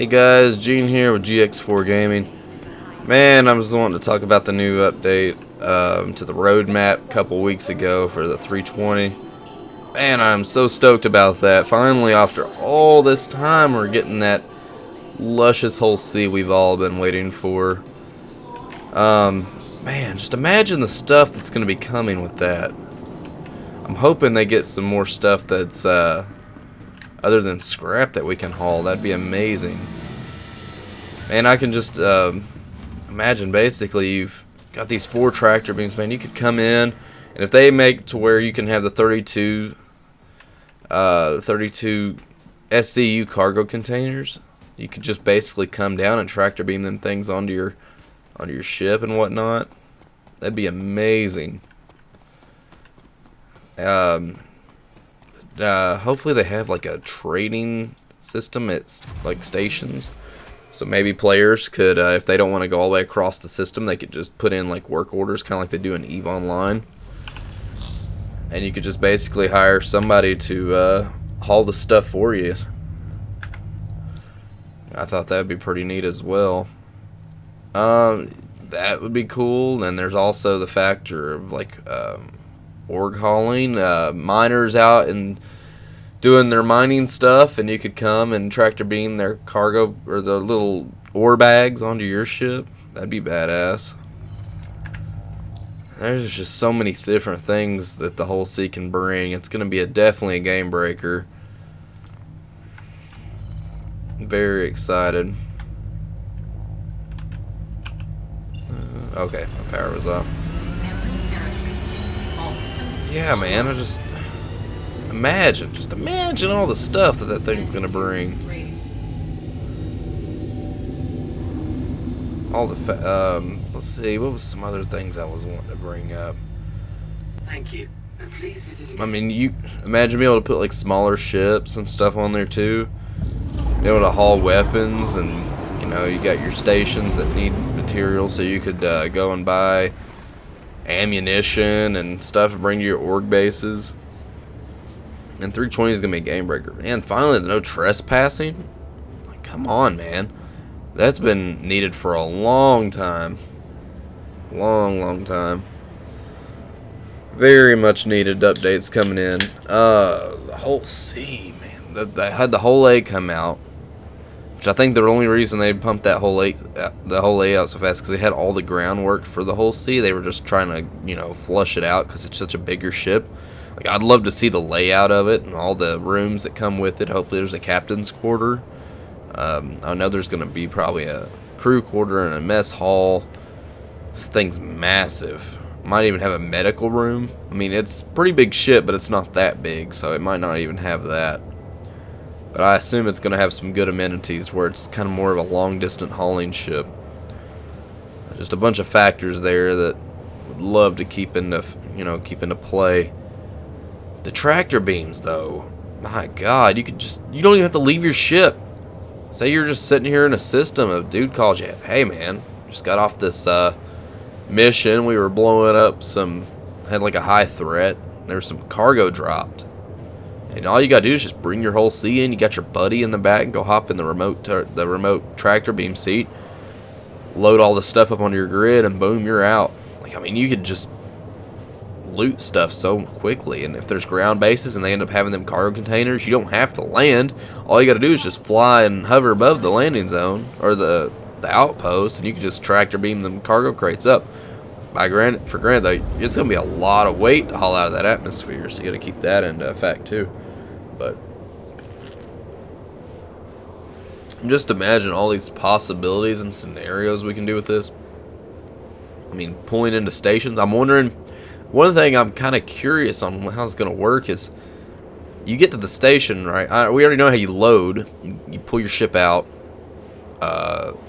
Hey guys, Gene here with GX4 Gaming. Man, I was wanting to talk about the new update to the roadmap a couple weeks ago for the 320. Man, I'm so stoked about that. Finally, after all this time, we're getting that luscious whole sea we've all been waiting for. Man, just imagine the stuff that's going to be coming with that. I'm hoping they get some more stuff that's other than scrap that we can haul. That'd be amazing. And I can just imagine basically you've got these 4 tractor beams, man. You could come in, and if they make to where you can have the 32 SCU cargo containers, you could just basically come down and tractor beam them things onto your ship and whatnot. That'd be amazing. Hopefully they have like a trading system at like stations. So maybe players could, if they don't want to go all the way across the system, they could just put in like work orders, kind of like they do in EVE Online. And you could just basically hire somebody to haul the stuff for you. I thought that would be pretty neat as well. That would be cool. And there's also the factor of like org hauling, miners out and doing their mining stuff, and you could come and tractor beam their cargo or the little ore bags onto your ship. That'd be badass. There's just so many different things that the whole sea can bring. It's going to be definitely a game breaker. Very excited. Okay, my power was off. Yeah, man, I just imagine all the stuff that thing's gonna bring. All the let's see, what was some other things I was wanting to bring up? Thank you. And please visit again. I mean, you imagine being able to put like smaller ships and stuff on there too. Be able to haul weapons, and you know, you got your stations that need material, so you could go and buy ammunition and stuff to bring to your org bases. And 320 is gonna be a game breaker. And finally, no trespassing. Like, come on, man. That's been needed for a long time. Long time. Very much needed updates coming in. The whole sea, man. They had the whole A come out, which I think the only reason they pumped that whole A out so fast because they had all the groundwork for the whole sea. They were just trying to, you know, flush it out because it's such a bigger ship. Like, I'd love to see the layout of it and all the rooms that come with it. Hopefully there's a captain's quarter. I know there's going to be probably a crew quarter and a mess hall. This thing's massive. Might even have a medical room. I mean, it's a pretty big ship, but it's not that big, so it might not even have that. But I assume it's going to have some good amenities where it's kind of more of a long-distance hauling ship. Just a bunch of factors there that would love to keep into play. The tractor beams, though, my God, you don't even have to leave your ship. Say you're just sitting here in a system, a dude calls you, hey man, just got off this mission, we were blowing up had like a high threat, there was some cargo dropped. And all you gotta do is just bring your whole sea in, you got your buddy in the back, and go hop in the remote tractor beam seat, load all the stuff up onto your grid, and boom, you're out. Like, I mean, you could just loot stuff so quickly, and if there's ground bases and they end up having them cargo containers, you don't have to land. All you got to do is just fly and hover above the landing zone or the outpost, and you can just tractor beam them cargo crates up. For granted though, it's gonna be a lot of weight to haul out of that atmosphere, so you got to keep that into effect too. But just imagine all these possibilities and scenarios we can do with this. I mean, pulling into stations. I'm wondering. One thing I'm kind of curious on how it's going to work is you get to the station, right? We already know how you load. You pull your ship out.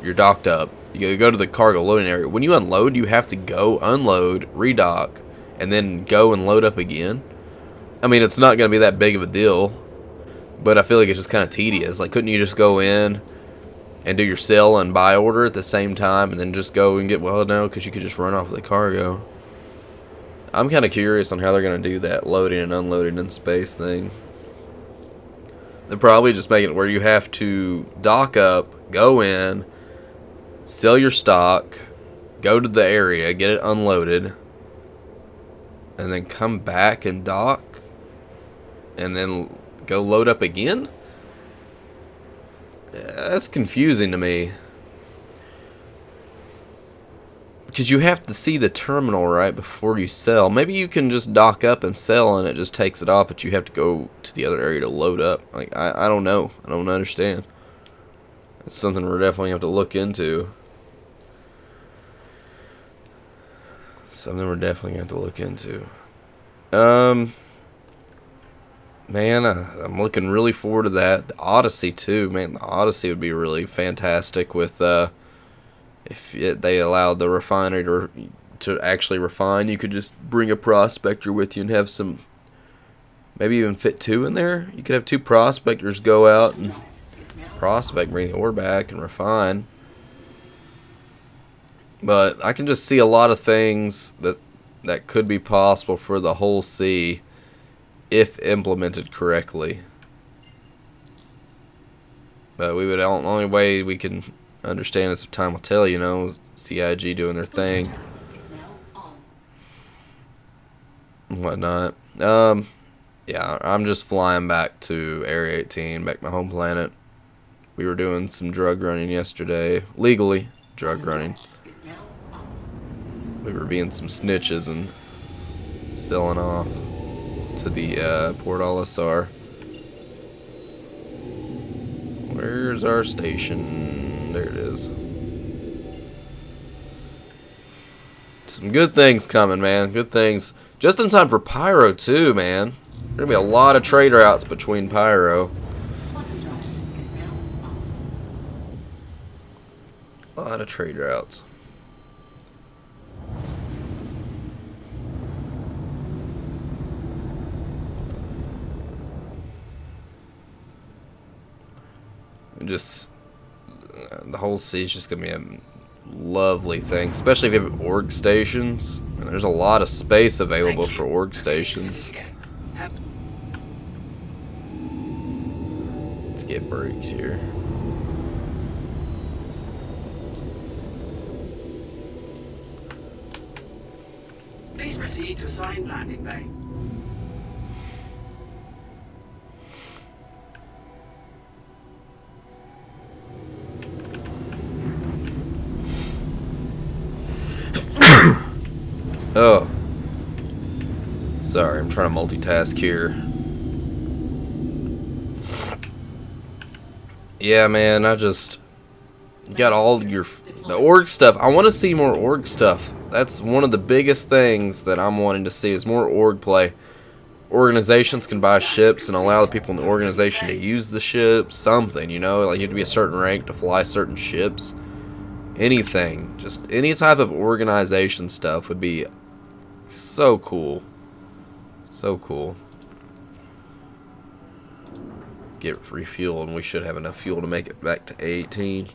You're docked up. You go to the cargo loading area. When you unload, you have to go unload, redock, and then go and load up again. I mean, it's not going to be that big of a deal, but I feel like it's just kind of tedious. Like, couldn't you just go in and do your sell and buy order at the same time and then just go and get, well, no, because you could just run off with the cargo. I'm kind of curious on how they're going to do that loading and unloading in space thing. They're probably just making it where you have to dock up, go in, sell your stock, go to the area, get it unloaded, and then come back and dock, and then go load up again? That's confusing to me. Because you have to see the terminal right before you sell. Maybe you can just dock up and sell and it just takes it off, but you have to go to the other area to load up. Like, I don't know. I don't understand. It's something we're definitely going to have to look into. Something we're definitely going to have to look into. Man, I'm looking really forward to that. The Odyssey, too. Man, the Odyssey would be really fantastic with... if they allowed the refinery to actually refine, you could just bring a prospector with you and have some, maybe even fit 2 in there. You could have 2 prospectors go out and prospect, bring the ore back, and refine. But I can just see a lot of things that could be possible for the whole sea if implemented correctly. But we would, the only way we can understand as time will tell, you know, CIG doing their thing and whatnot. Yeah, I'm just flying back to Area 18, back to my home planet. We were doing some drug running yesterday, legally drug running. We were being some snitches and selling off to the Port Olisar. Where's our station? There it is. Some good things coming, man. Good things. Just in time for Pyro, too, man. There's going to be a lot of trade routes between Pyro. A lot of trade routes. Just the whole sea is just gonna be a lovely thing, especially if you have org stations. And there's a lot of space available for org stations. Let's get braked here. Please proceed to assigned landing bay. Oh. Sorry, I'm trying to multitask here. Yeah, man, I just got all the org stuff. I want to see more org stuff. That's one of the biggest things that I'm wanting to see is more org play. Organizations can buy ships and allow the people in the organization to use the ships. Something, you know, like you have to be a certain rank to fly certain ships. Anything, just any type of organization stuff would be so cool. So cool. Get refuel, and we should have enough fuel to make it back to 18.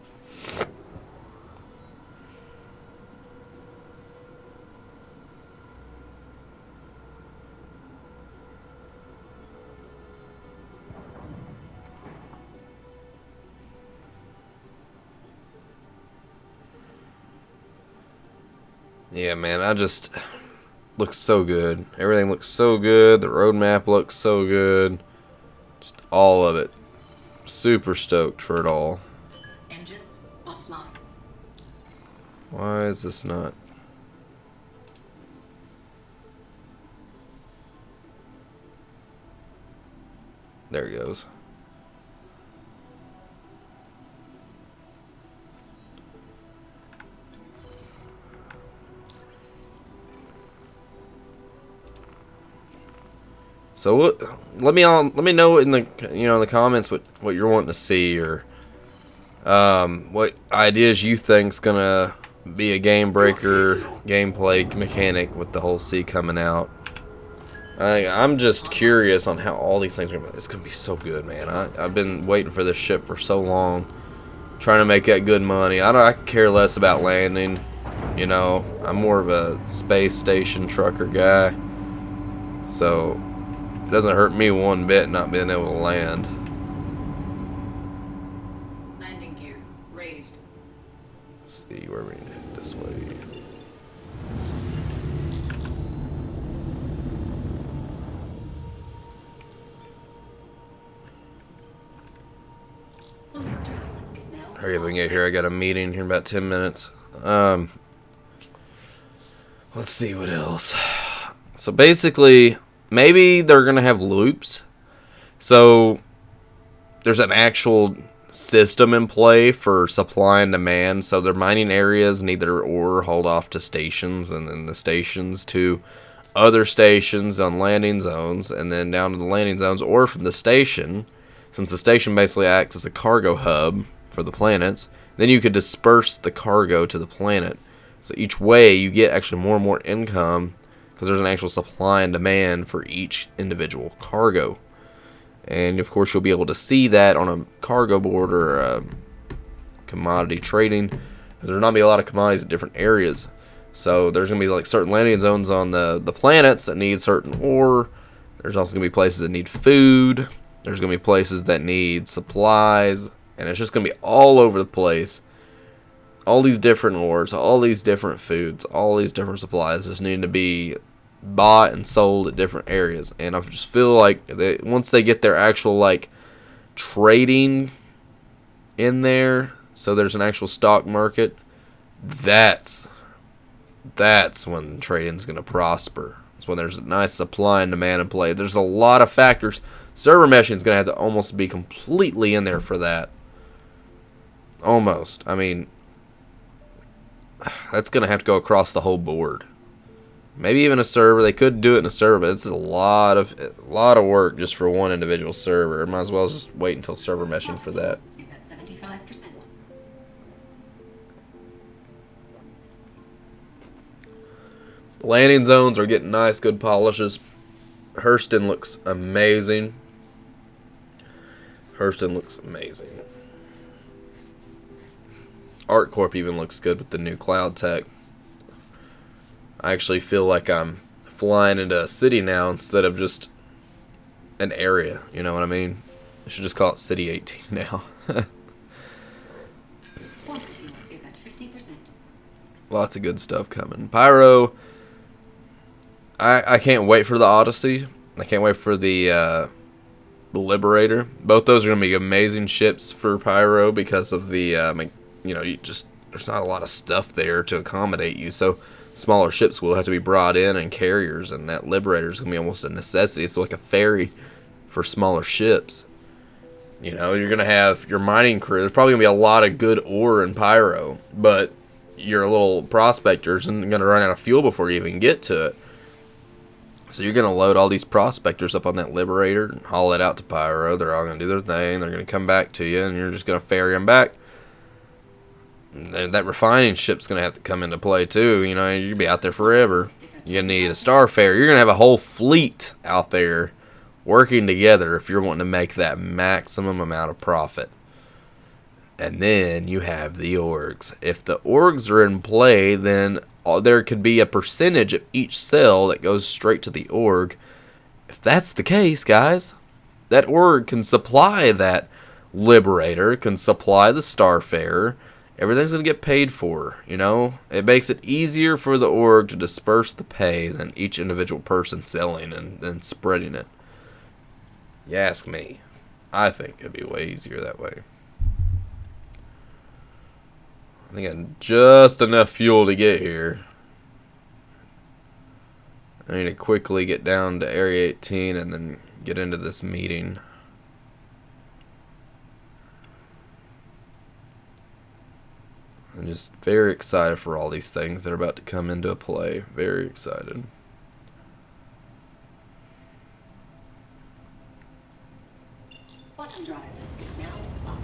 Yeah, man, I just looks so good. Everything looks so good. The roadmap looks so good. Just all of it. Super stoked for it all. Engines offline. Why is this not? There it goes. So let me know in the in the comments what you're wanting to see, or what ideas you think's gonna be a game breaker gameplay mechanic with the whole sea coming out. I'm just curious on how all these things are gonna be. It's gonna be so good, man. I've been waiting for this ship for so long, trying to make that good money. I care less about landing. You know, I'm more of a space station trucker guy, so it doesn't hurt me one bit not being able to land. Landing gear where we need to head this way. Quantum drive is now Hurry up and get here. I got a meeting here in about 10 minutes. Let's see what else. So basically, maybe they're going to have loops. So there's an actual system in play for supply and demand. So their mining areas need their ore hauled off to stations, and then the stations to other stations on landing zones, and then down to the landing zones, or from the station, since the station basically acts as a cargo hub for the planets. Then you could disperse the cargo to the planet. So each way you get actually more and more income because there's an actual supply and demand for each individual cargo. And of course you'll be able to see that on a cargo board or commodity trading. There's not going to be a lot of commodities in different areas. So there's going to be like certain landing zones on the planets that need certain ore. There's also going to be places that need food. There's going to be places that need supplies. And it's just going to be all over the place. All these different ores, all these different foods, all these different supplies just need to be bought and sold at different areas. And I just feel like once they get their actual like trading in there, so there's an actual stock market, that's when trading's going to prosper. It's when there's a nice supply and demand in play. There's a lot of factors. Server meshing is going to have to almost be completely in there for that. Almost. I mean, that's going to have to go across the whole board. Maybe even a server. They could do it in a server, but it's a lot of work just for one individual server. Might as well just wait until server meshing for that. is at 75%. Landing zones are getting nice, good polishes. Hurston looks amazing. Hurston looks amazing. ArtCorp even looks good with the new cloud tech. I actually feel like I'm flying into a city now instead of just an area. You know what I mean? I should just call it City 18 now. Water fuel is at 50%. Lots of good stuff coming. Pyro, I can't wait for the Odyssey. I can't wait for the Liberator. Both those are going to be amazing ships for Pyro because of the, there's not a lot of stuff there to accommodate you. So smaller ships will have to be brought in and carriers, and that Liberator is going to be almost a necessity. It's like a ferry for smaller ships. You know, you're going to have your mining crew. There's probably going to be a lot of good ore in Pyro, but your little prospectors are going to run out of fuel before you even get to it. So you're going to load all these prospectors up on that Liberator and haul it out to Pyro. They're all going to do their thing. They're going to come back to you, and you're just going to ferry them back. And that refining ship's going to have to come into play, too. You know, you'll be out there forever. You're going to need a Starfarer. You're going to have a whole fleet out there working together if you're wanting to make that maximum amount of profit. And then you have the orgs. If the orgs are in play, then there could be a percentage of each cell that goes straight to the org. If that's the case, guys, that org can supply that Liberator, can supply the Starfarer. Everything's going to get paid for, you know? It makes it easier for the org to disperse the pay than each individual person selling and spreading it. You ask me. I think it'd be way easier that way. I think I got just enough fuel to get here. I need to quickly get down to Area 18 and then get into this meeting. I'm just very excited for all these things that are about to come into play. Very excited. Quantum drive is now up.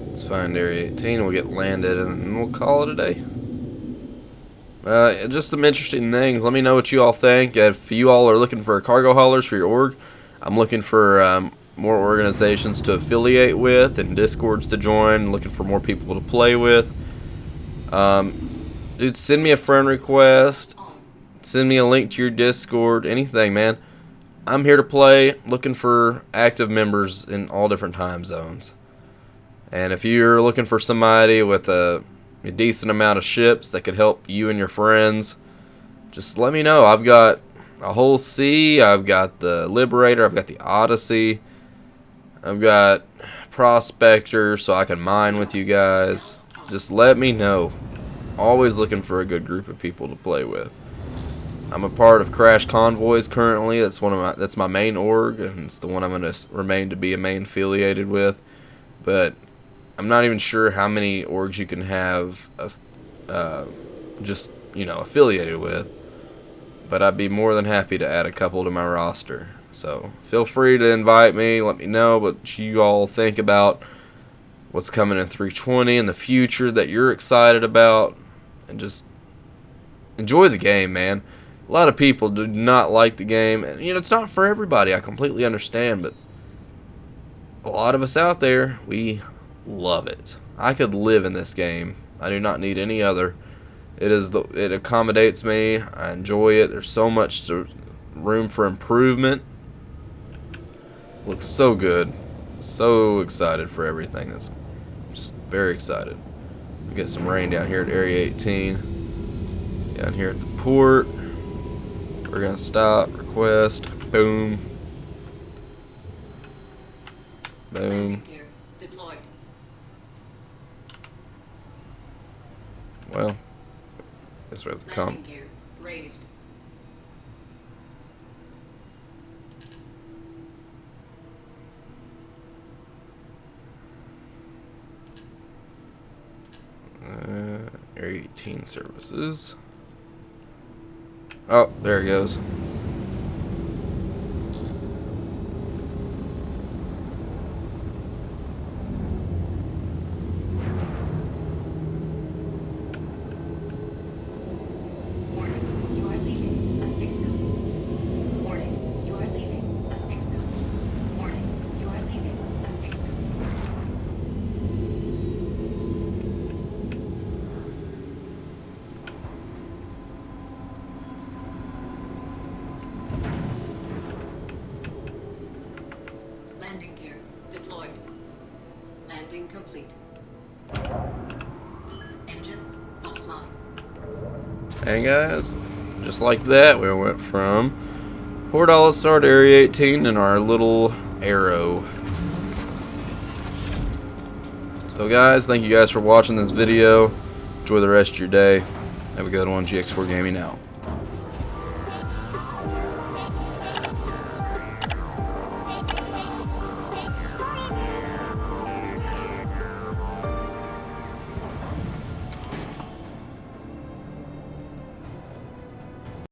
Let's find Area 18. We'll get landed and we'll call it a day. Just some interesting things. Let me know what you all think. If you all are looking for cargo haulers for your org, I'm looking for more organizations to affiliate with and discords to join. Looking for more people to play with. Dude, send me a friend request. Send me a link to your Discord. Anything, man. I'm here to play. Looking for active members in all different time zones. And if you're looking for somebody with a decent amount of ships that could help you and your friends, just let me know. I've got a whole sea, I've got the Liberator, I've got the Odyssey, I've got Prospector, so I can mine with you guys. Just let me know. Always looking for a good group of people to play with. I'm a part of Crash Convoys currently. That's my main org, and it's the one I'm going to remain to be a main affiliated with. But I'm not even sure how many orgs you can have just, affiliated with. But I'd be more than happy to add a couple to my roster. So feel free to invite me. Let me know what you all think about what's coming in 320 in the future that you're excited about. And just enjoy the game, man. A lot of people do not like the game. And, it's not for everybody. I completely understand. But a lot of us out there, we love it. I could live in this game. I do not need any other. It accommodates me. I enjoy it. There's so much room for improvement. Looks so good. So excited for everything. That's just very excited. We get some rain down here at Area 18. Down here at the port. We're gonna stop. Request. Boom. Boom. Deployed. Well, this way to come. Landing gear raised. Area 18 services. Oh, there it goes. Warning, you are leaving a safe zone. Warning, you are leaving a safe zone. Warning, you are leaving a safe zone. Landing gear deployed. Landing complete. Engines offline. And guys, just like that, we went from Port Olisar to Area 18 in our little arrow. So guys, thank you guys for watching this video. Enjoy the rest of your day. Have a good one. GX4 Gaming out.